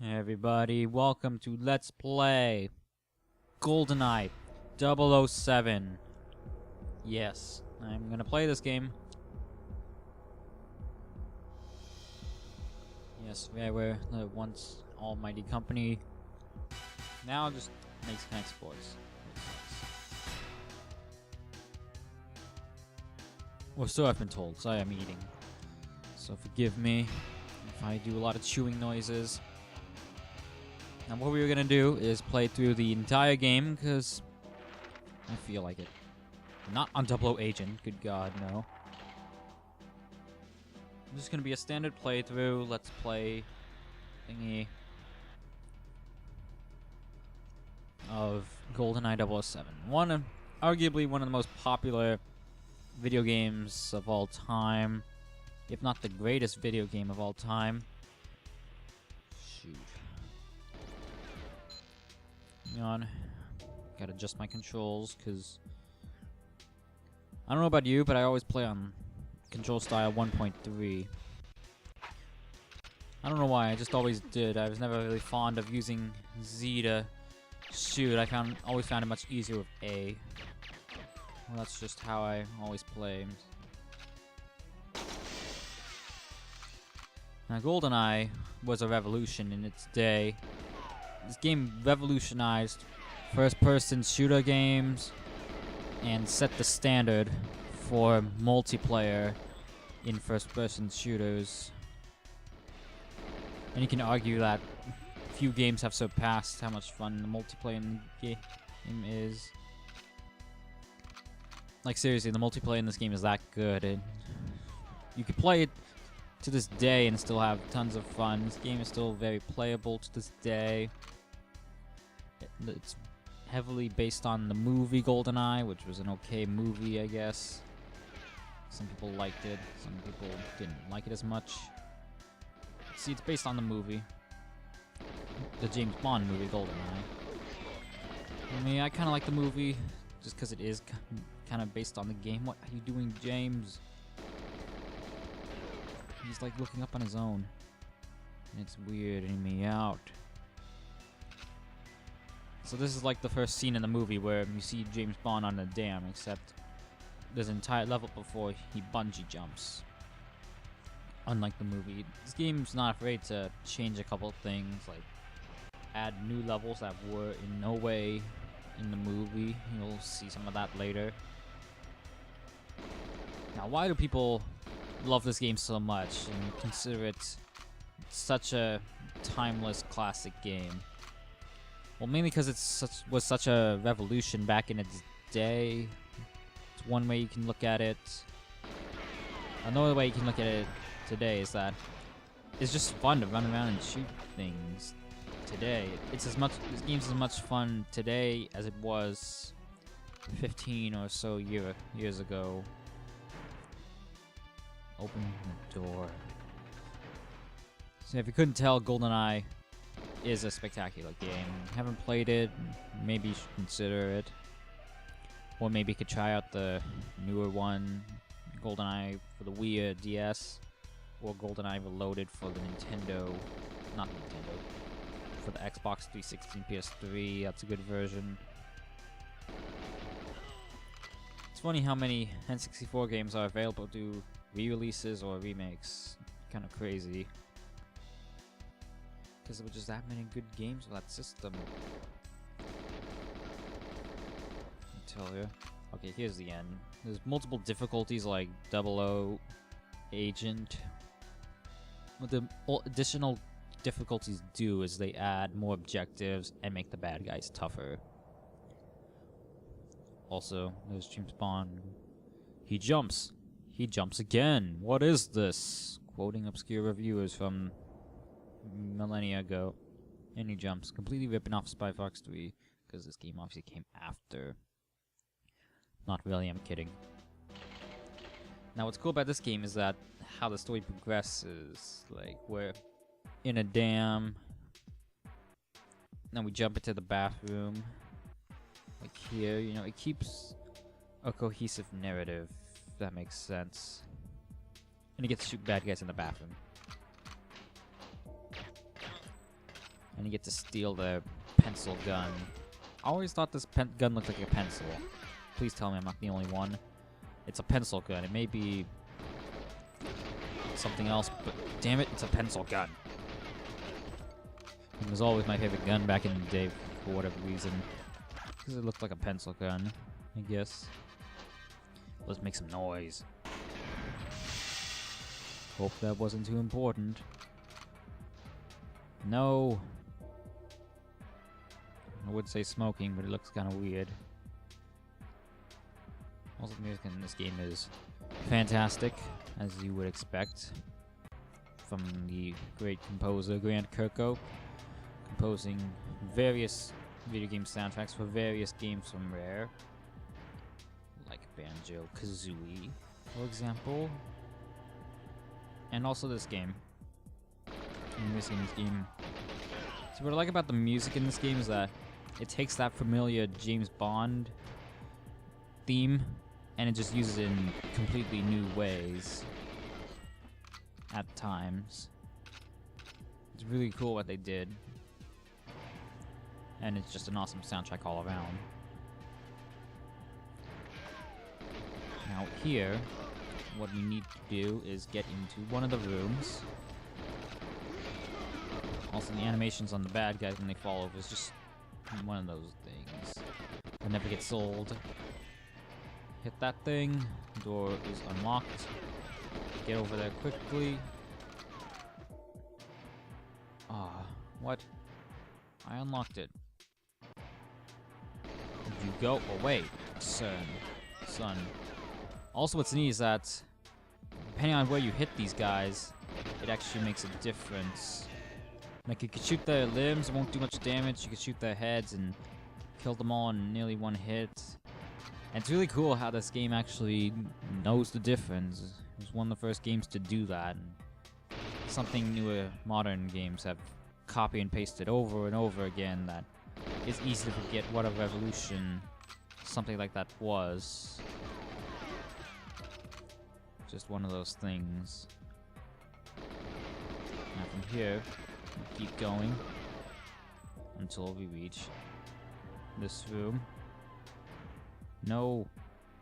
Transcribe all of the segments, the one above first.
Hey everybody, welcome to Let's Play GoldenEye 007. Yes, I'm gonna play this game. Yes, they were the once almighty company. Now just makes exports. Or so I've been told, so I am eating. So forgive me if I do a lot of chewing noises. Now what we were gonna do is play through the entire game, because I feel like it. Not on 00 Agent, good god, no. This is gonna be a standard playthrough, let's play thingy of GoldenEye 007. Arguably one of the most popular video games of all time, if not the greatest video game of all time. Shoot. Hang on. Gotta adjust my controls, because I don't know about you, but I always play on control style 1.3. I don't know why, I just always did. I was never really fond of using Z to shoot. I always found it much easier with A. Well, that's just how I always play. Now, GoldenEye was a revolution in its day. This game revolutionized first-person shooter games and set the standard for multiplayer in first-person shooters. And you can argue that few games have surpassed how much fun the multiplayer in the game is. Like, seriously, the multiplayer in this game is that good. And you could play it to this day and still have tons of fun. This game is still very playable to this day. It's heavily based on the movie GoldenEye, which was an okay movie, I guess. Some people liked it, some people didn't like it as much. See, it's based on the movie. The James Bond movie, GoldenEye. I mean, I kind of like the movie, just because it is kind of based on the game. What are you doing, James? He's like looking up on his own. And it's weirding me out. So this is like the first scene in the movie where you see James Bond on a dam, except there's an entire level before he bungee jumps. Unlike the movie, this game's not afraid to change a couple things, like add new levels that were in no way in the movie. You'll see some of that later. Now, why do people love this game so much and consider it such a timeless classic game? Well, mainly because it was such a revolution back in its day. It's one way you can look at it. Another way you can look at it today is that it's just fun to run around and shoot things today. This game's as much fun today as it was 15 or so years ago. Open the door. So if you couldn't tell, GoldenEye is a spectacular game. Haven't played it, maybe you should consider it. Or maybe you could try out the newer one, GoldenEye for the Wii or DS, or GoldenEye Reloaded for the not Nintendo, for the Xbox 360 and PS3. That's a good version. It's funny how many N64 games are available to re-releases or remakes. Kind of crazy. Because there were just that many good games with that system. I tell you. Okay, here's the end. There's multiple difficulties like 00 Agent. What the additional difficulties do is they add more objectives and make the bad guys tougher. Also, there's James Bond. He jumps. He jumps again. What is this? Quoting obscure reviewers from millennia ago. And he jumps, completely ripping off Spy Fox 3, because this game obviously came after. Not really, I'm kidding. Now what's cool about this game is that how the story progresses. Like, we're in a dam, then we jump into the bathroom. Like here, you know, it keeps a cohesive narrative, if that makes sense. And you get to shoot bad guys in the bathroom. and you get to steal their pencil gun. I always thought this gun looked like a pencil. Please tell me I'm not the only one. It's a pencil gun. It may be something else, but damn it, it's a pencil gun. It was always my favorite gun back in the day for whatever reason. Because it looked like a pencil gun, I guess. Let's make some noise. Hope that wasn't too important. No. I would say smoking, but it looks kind of weird. Also, the music in this game is fantastic, as you would expect from the great composer Grant Kirkhope, composing various video game soundtracks for various games from Rare, like Banjo-Kazooie, for example, and also this game. So what I like about the music in this game is that it takes that familiar James Bond theme and it just uses it in completely new ways at times. It's really cool what they did. And it's just an awesome soundtrack all around. Now here, what we need to do is get into one of the rooms. Also, the animations on the bad guys when they fall over is just one of those things that never gets old. Hit that thing. Door is unlocked. Get over there quickly. Ah, what? I unlocked it. Did you go? Oh, wait. Son. Also, what's neat is that depending on where you hit these guys, it actually makes a difference. Like, you could shoot their limbs, it won't do much damage. You could shoot their heads and kill them all in nearly one hit. And it's really cool how this game actually knows the difference. It was one of the first games to do that. And something newer modern games have copy and pasted over and over again that it's easy to forget what a revolution something like that was. Just one of those things. Now from here, we keep going until we reach this room. No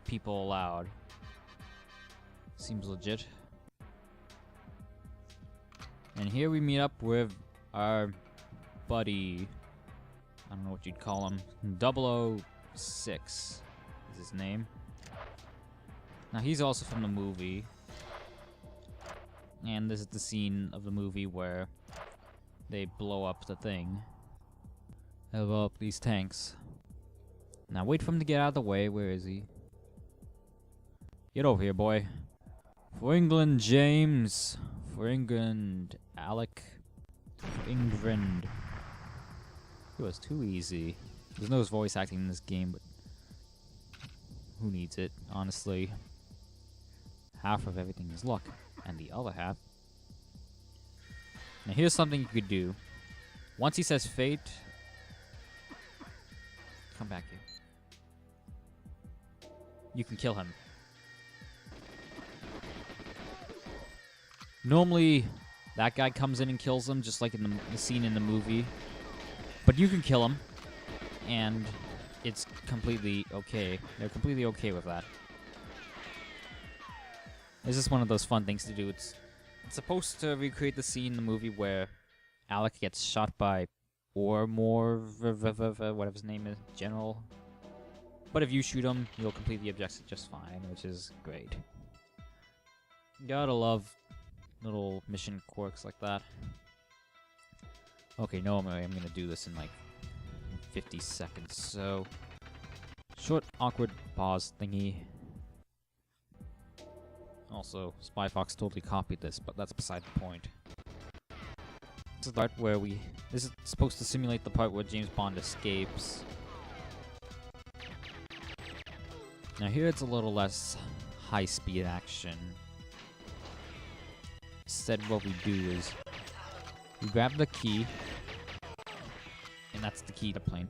people allowed. Seems legit. And here we meet up with our buddy. I don't know what you'd call him. 006 is his name. Now he's also from the movie. And this is the scene of the movie where they blow up the thing. They blow up these tanks. Now wait for him to get out of the way. Where is he? Get over here, boy. For England, James. For England, Alec. For England. It was too easy. There's no voice acting in this game, but who needs it, honestly? Half of everything is luck, and the other half. Now here's something you could do. Once he says fate, come back here. You can kill him. Normally, that guy comes in and kills him, just like in the scene in the movie. But you can kill him, and it's completely okay. They're completely okay with that. It's just one of those fun things to do. It's supposed to recreate the scene in the movie where Alec gets shot by whatever his name is, General. But if you shoot him, you'll complete the objective just fine, which is great. Gotta love little mission quirks like that. Okay, normally I'm gonna do this in like 50 seconds, so short, awkward pause thingy. Also, Spy Fox totally copied this, but that's beside the point. This is the part where this is supposed to simulate the part where James Bond escapes. Now here it's a little less high-speed action. Instead, what we do is we grab the key, and that's the key to plane.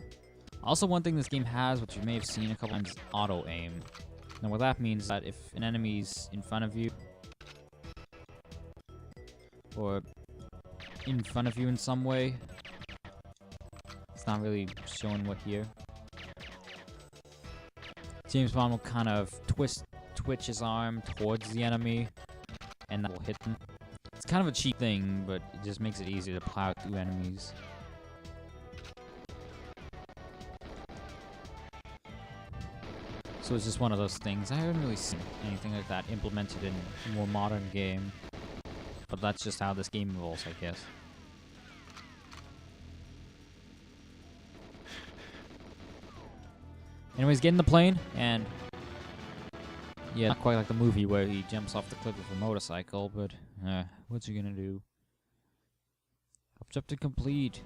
Also, one thing this game has, which you may have seen a couple times, is auto-aim. Now what that means is that if an enemy's in front of you, or in front of you in some way, not really showing what here. James Bond will kind of twitch his arm towards the enemy, and that will hit them. It's kind of a cheap thing, but it just makes it easier to plow through enemies. So it's just one of those things. I haven't really seen anything like that implemented in a more modern game. But that's just how this game evolves, I guess. Anyways, get in the plane, and yeah, not quite like the movie where he jumps off the cliff with a motorcycle, but what's he gonna do? Objective complete.